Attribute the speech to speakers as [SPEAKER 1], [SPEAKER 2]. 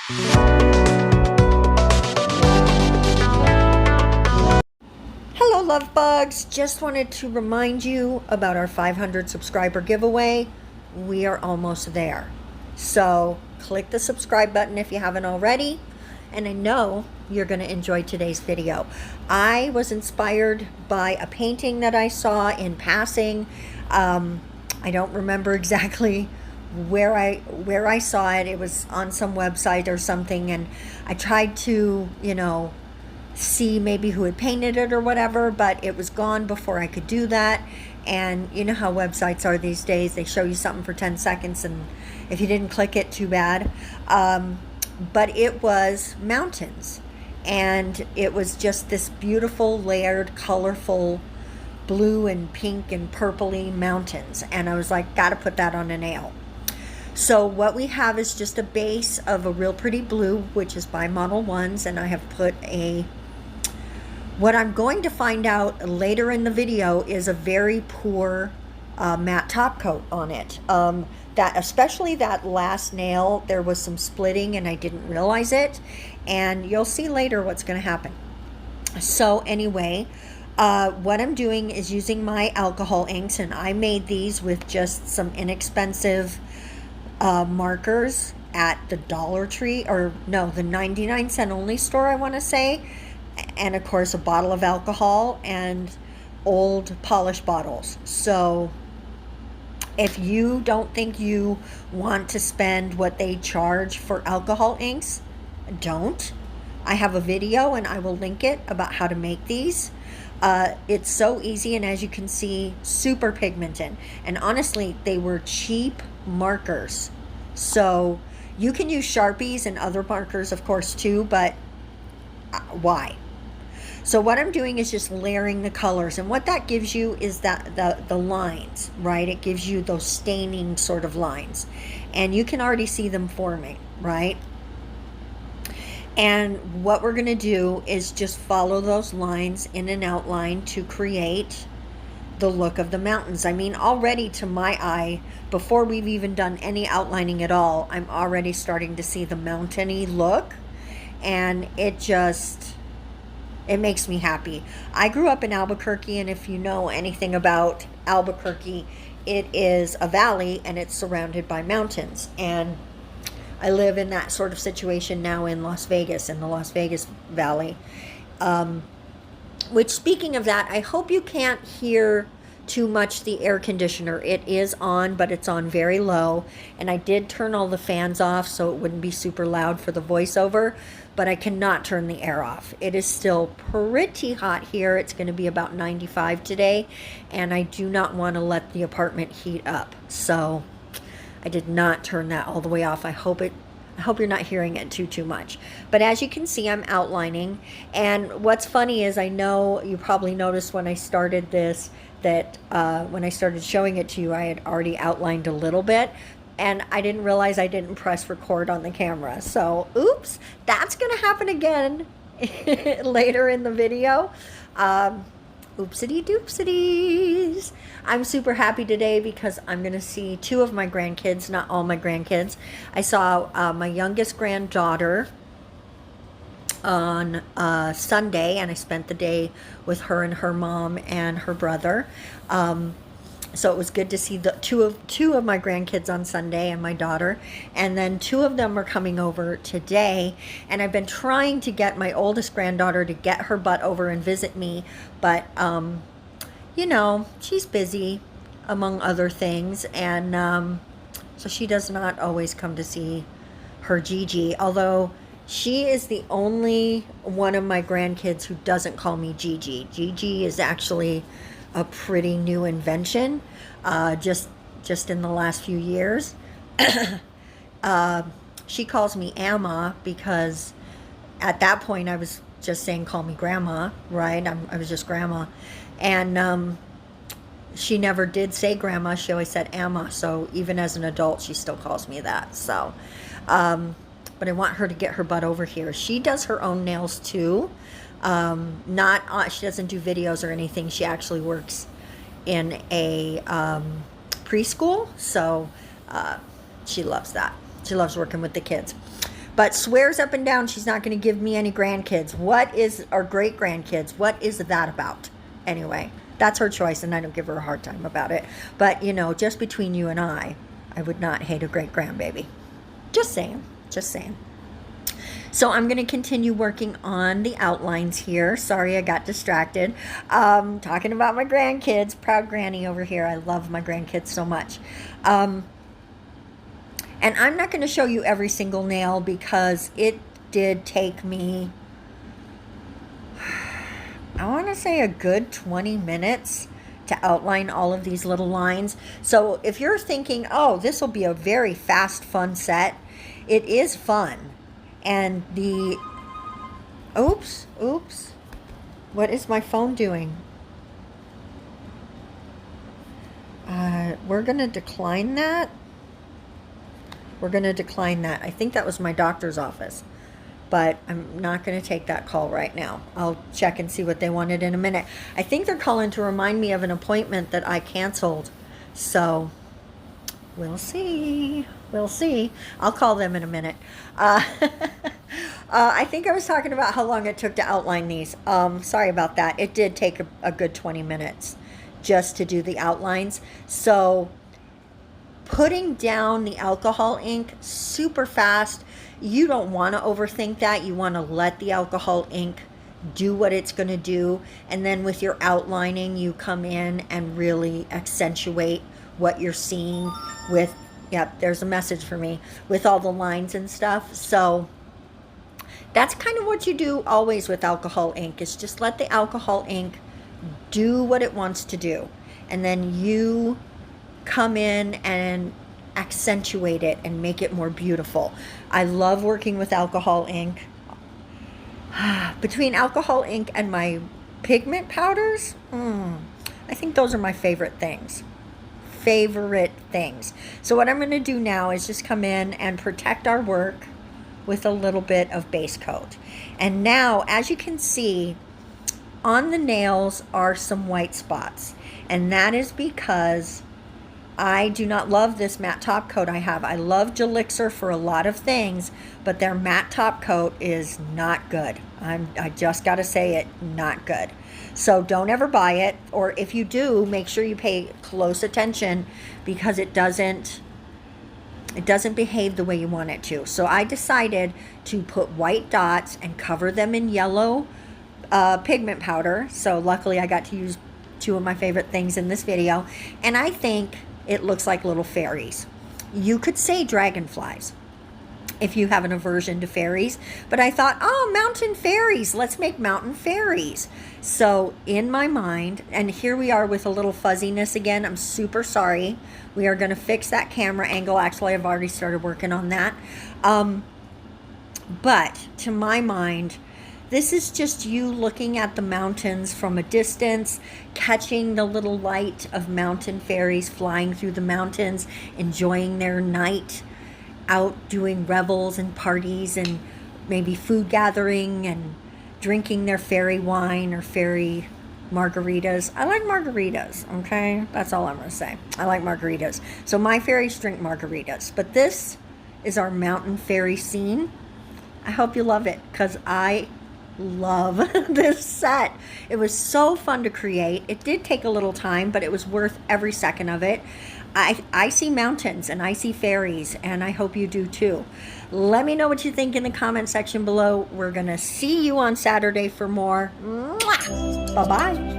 [SPEAKER 1] Hello love bugs, just wanted to remind you about our 500 subscriber giveaway. We are almost there. So click the subscribe button if you haven't already. And I know you're going to enjoy today's video. I was inspired by a painting that I saw in passing. I don't remember exactly where I saw it. It was on some website or something, and I tried to, see maybe who had painted it or whatever, but it was gone before I could do that. And you know how websites are these days. They show you something for 10 seconds, and if you didn't click it, too bad. But it was mountains, and it was just this beautiful, layered, colorful blue and pink and purpley mountains. And I was like, gotta put that on a nail. So what we have is just a base of a real pretty blue, which is by Modelones, and I have put what I'm going to find out later in the video is a very poor matte top coat on it. Especially that last nail, there was some splitting and I didn't realize it, and you'll see later what's going to happen. So anyway, what I'm doing is using my alcohol inks, and I made these with just some inexpensive markers at the Dollar Tree, or no, the 99-cent only store, I want to say, and of course a bottle of alcohol and old polish bottles. So if you don't think you want to spend what they charge for alcohol inks, don't. I have a video and I will link it about how to make these. It's so easy, and as you can see, super pigmented. And honestly, they were cheap markers. So you can use Sharpies and other markers, of course, too, but why? So what I'm doing is just layering the colors, and what that gives you is that the lines, right? It gives you those staining sort of lines, and you can already see them forming, right? And what we're going to do is just follow those lines in an outline to create the look of the mountains. I mean, already to my eye, before we've even done any outlining at all, I'm already starting to see the mountainy look, and it makes me happy. I grew up in Albuquerque, and if you know anything about Albuquerque, it is a valley and it's surrounded by mountains. And I live in that sort of situation now in Las Vegas, in the Las Vegas Valley. Which, speaking of that, I hope you can't hear too much the air conditioner. It is on, but it's on very low. And I did turn all the fans off so it wouldn't be super loud for the voiceover, but I cannot turn the air off. It is still pretty hot here. It's going to be about 95 today, and I do not want to let the apartment heat up. So I did not turn that all the way off. I hope you're not hearing it too much. But as you can see, I'm outlining. And what's funny is, I know you probably noticed when I started this that when I started showing it to you, I had already outlined a little bit. And I didn't realize I didn't press record on the camera. So, oops, that's going to happen again later in the video. Oopsidy doopsities. I'm super happy today because I'm going to see two of my grandkids, not all my grandkids. I saw my youngest granddaughter on Sunday, and I spent the day with her and her mom and her brother. So it was good to see the two of my grandkids on Sunday, and my daughter, and then two of them are coming over today. And I've been trying to get my oldest granddaughter to get her butt over and visit me, but she's busy among other things, and so she does not always come to see her Gigi, although she is the only one of my grandkids who doesn't call me Gigi. Gigi is actually a pretty new invention, just in the last few years. She calls me Amma because at that point I was just saying, call me Grandma, right? I was just Grandma. And she never did say Grandma. She always said Amma. So even as an adult, she still calls me that. So, but I want her to get her butt over here. She does her own nails too. She doesn't do videos or anything. She actually works in a preschool, so she loves that. She loves working with the kids. but swears up and down she's not going to give me any grandkids. What is, or great grandkids? What is that about? Anyway, that's her choice, and I don't give her a hard time about it. But, you know, just between you and I would not hate a great grandbaby. Just saying. Just saying. So I'm going to continue working on the outlines here. Sorry, I got distracted. Talking about my grandkids. Proud granny over here. I love my grandkids so much. And I'm not going to show you every single nail because it did take me, I want to say, a good 20 minutes to outline all of these little lines. So if you're thinking, oh, this will be a very fast, fun set, it is fun. And the, oops, what is my phone doing? We're going to decline that. We're going to decline that. I think that was my doctor's office, but I'm not going to take that call right now. I'll check and see what they wanted in a minute. I think they're calling to remind me of an appointment that I canceled. So we'll see. We'll see. I'll call them in a minute. I think I was talking about how long it took to outline these. Sorry about that. It did take a good 20 minutes just to do the outlines. So putting down the alcohol ink super fast, you don't want to overthink that. You want to let the alcohol ink do what it's going to do. And then with your outlining, you come in and really accentuate what you're seeing with, yep, there's a message for me, with all the lines and stuff. So that's kind of what you do always with alcohol ink, is just let the alcohol ink do what it wants to do. And then you come in and accentuate it and make it more beautiful. I love working with alcohol ink. Between alcohol ink and my pigment powders, I think those are my favorite things. So what I'm going to do now is just come in and protect our work with a little bit of base coat. And now, as you can see, on the nails are some white spots. And that is because I do not love this matte top coat I have. I love Gelixir for a lot of things, but their matte top coat is not good. I just got to say it, not good. So don't ever buy it, or if you do, make sure you pay close attention, because it doesn't behave the way you want it to. So I decided to put white dots and cover them in yellow pigment powder. So luckily I got to use two of my favorite things in this video, and I think it looks like little fairies. You could say dragonflies if you have an aversion to fairies, but I thought, oh, mountain fairies, let's make mountain fairies. So in my mind, and here we are with a little fuzziness again, I'm super sorry. We are going to fix that camera angle. Actually, I've already started working on that. But to my mind, this is just you looking at the mountains from a distance, catching the little light of mountain fairies flying through the mountains, enjoying their night out, doing revels and parties and maybe food gathering and drinking their fairy wine or fairy margaritas. I like margaritas, okay? That's all I'm going to say. I like margaritas. So my fairies drink margaritas. But this is our mountain fairy scene. I hope you love it, because I love this set. It was so fun to create. It did take a little time, but it was worth every second of it. I see mountains and I see fairies, and I hope you do too. Let me know what you think in the comment section below. We're gonna see you on Saturday for more. Bye-bye.